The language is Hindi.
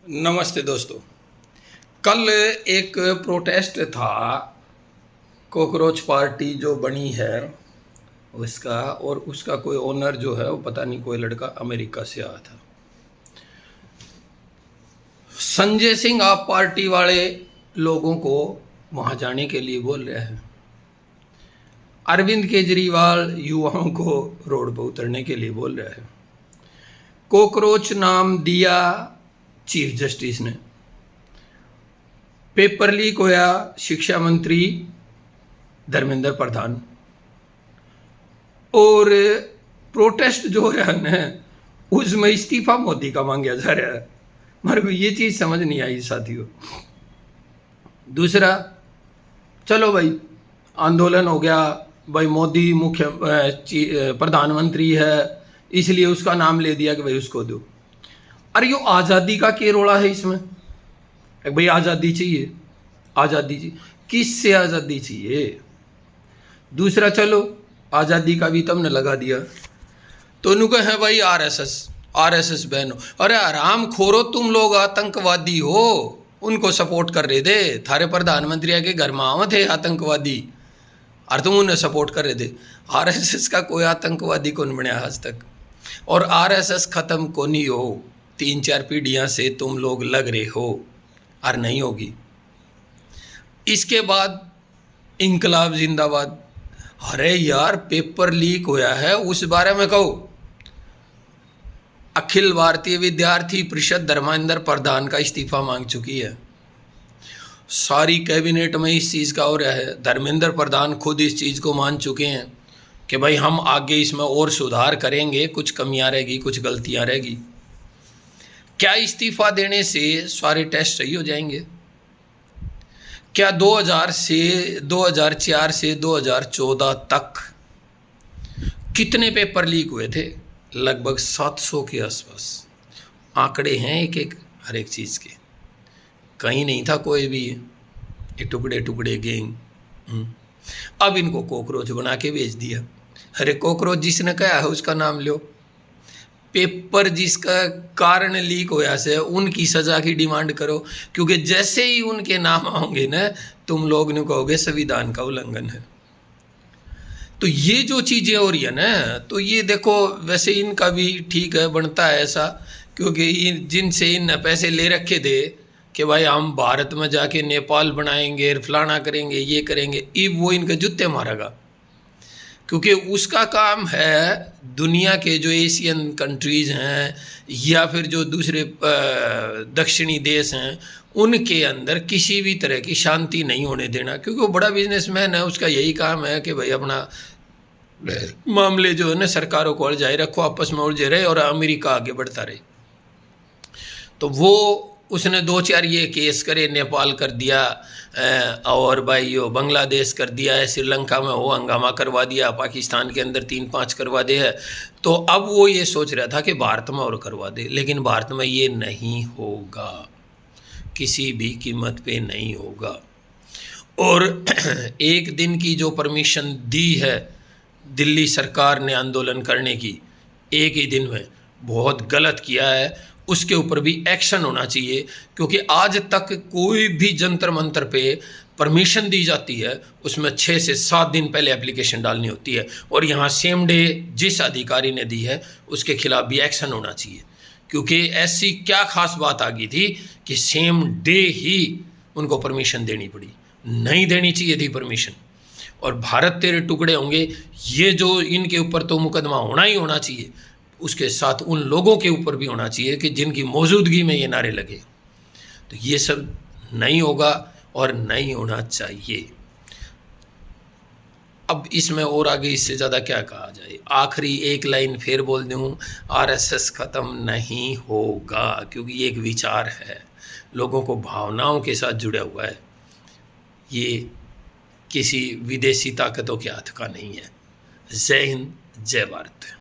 नमस्ते दोस्तों। कल एक प्रोटेस्ट था, कॉकरोच पार्टी जो बनी है उसका, और उसका कोई ओनर जो है वो पता नहीं, कोई लड़का अमेरिका से आया था। संजय सिंह आप पार्टी वाले लोगों को वहाँ जाने के लिए बोल रहे हैं। अरविंद केजरीवाल युवाओं को रोड पर उतरने के लिए बोल रहे हैं। कॉकरोच नाम दिया चीफ जस्टिस ने। पेपर लीक होया शिक्षा मंत्री धर्मेंद्र प्रधान। और प्रोटेस्ट जो हो रहा है ना, उसमें इस्तीफा मोदी का मांगा जा रहा है। मेरे को ये चीज़ समझ नहीं आई साथियों। दूसरा, चलो भाई आंदोलन हो गया, भाई मोदी प्रधानमंत्री है इसलिए उसका नाम ले दिया कि भाई उसको दो। अरे यो आज़ादी का क्या रोड़ा है इसमें? भाई आज़ादी चाहिए, आज़ादी चाहिए, किससे आज़ादी चाहिए? दूसरा, चलो आज़ादी का भी तुमने लगा दिया तो उनको है भाई आरएसएस बैन हो। अरे आराम खोरो, तुम लोग आतंकवादी हो, उनको सपोर्ट कर रहे थे। थारे प्रधानमंत्री के घर में आवे थे आतंकवादी और तुम उन्हें सपोर्ट कर रहे थे। आरएसएस का कोई आतंकवादी कौन बनया आज तक? और आरएसएस खत्म को नहीं हो, 3-4 पीढ़ियां से तुम लोग लग रहे हो और नहीं होगी। इसके बाद इंकलाब जिंदाबाद। अरे यार पेपर लीक होया है उस बारे में कहो। अखिल भारतीय विद्यार्थी परिषद धर्मेंद्र प्रधान का इस्तीफा मांग चुकी है। सारी कैबिनेट में इस चीज़ का हो रहा है। धर्मेंद्र प्रधान खुद इस चीज़ को मान चुके हैं कि भाई हम आगे इसमें और सुधार करेंगे, कुछ कमियां रहेगी, कुछ गलतियां रहेगी। क्या इस्तीफा देने से सारे टेस्ट सही हो जाएंगे? क्या 2004 से 2014 तक कितने पेपर लीक हुए थे? लगभग 700 के आसपास आंकड़े हैं एक एक हर एक चीज़ के। कहीं नहीं था कोई भी ये टुकड़े टुकड़े गैंग। अब इनको कॉकरोच बना के भेज दिया। अरे कॉकरोच जिसने कहा है उसका नाम लो। पेपर जिसका कारण लीक होया से उनकी सज़ा की डिमांड करो, क्योंकि जैसे ही उनके नाम आओगे ना तुम लोग ने कहोगे संविधान का उल्लंघन है। तो ये जो चीज़ें हो रही है ना, तो ये देखो वैसे इनका भी ठीक है, बनता है ऐसा, क्योंकि जिनसे इन पैसे ले रखे थे कि भाई हम भारत में जाके नेपाल बनाएंगे, फलाना करेंगे, ये करेंगे, वो इनके जूते मारेगा। क्योंकि उसका काम है दुनिया के जो एशियन कंट्रीज़ हैं या फिर जो दूसरे दक्षिणी देश हैं उनके अंदर किसी भी तरह की शांति नहीं होने देना। क्योंकि वो बड़ा बिजनेसमैन है, उसका यही काम है कि भाई अपना मामले जो है ना सरकारों को उलझाए रखो, आपस में उलझे रहे और अमेरिका आगे बढ़ता रहे। तो वो उसने 2-4 ये केस करे, नेपाल कर दिया और भाई वो बांग्लादेश कर दिया है, श्रीलंका में वो हंगामा करवा दिया, पाकिस्तान के अंदर 3-5 करवा दे है। तो अब वो ये सोच रहा था कि भारत में और करवा दे, लेकिन भारत में ये नहीं होगा, किसी भी कीमत पे नहीं होगा। और एक दिन की जो परमिशन दी है दिल्ली सरकार ने आंदोलन करने की, एक ही दिन में, बहुत गलत किया है। उसके ऊपर भी एक्शन होना चाहिए, क्योंकि आज तक कोई भी जंतर मंतर पे परमिशन दी जाती है उसमें 6 से 7 दिन पहले एप्लीकेशन डालनी होती है, और यहाँ सेम डे जिस अधिकारी ने दी है उसके खिलाफ भी एक्शन होना चाहिए। क्योंकि ऐसी क्या खास बात आ गई थी कि सेम डे ही उनको परमिशन देनी पड़ी, नहीं देनी चाहिए थी परमिशन। और भारत तेरे टुकड़े होंगे, ये जो इनके ऊपर तो मुकदमा होना ही होना चाहिए, उसके साथ उन लोगों के ऊपर भी होना चाहिए कि जिनकी मौजूदगी में ये नारे लगे। तो ये सब नहीं होगा और नहीं होना चाहिए। अब इसमें और आगे इससे ज़्यादा क्या कहा जाए। आखिरी एक लाइन फिर बोल दूँ, आरएसएस ख़त्म नहीं होगा, क्योंकि ये एक विचार है, लोगों को भावनाओं के साथ जुड़ा हुआ है, ये किसी विदेशी ताकतों के हाथ का नहीं है। जय हिंद, जय भारत।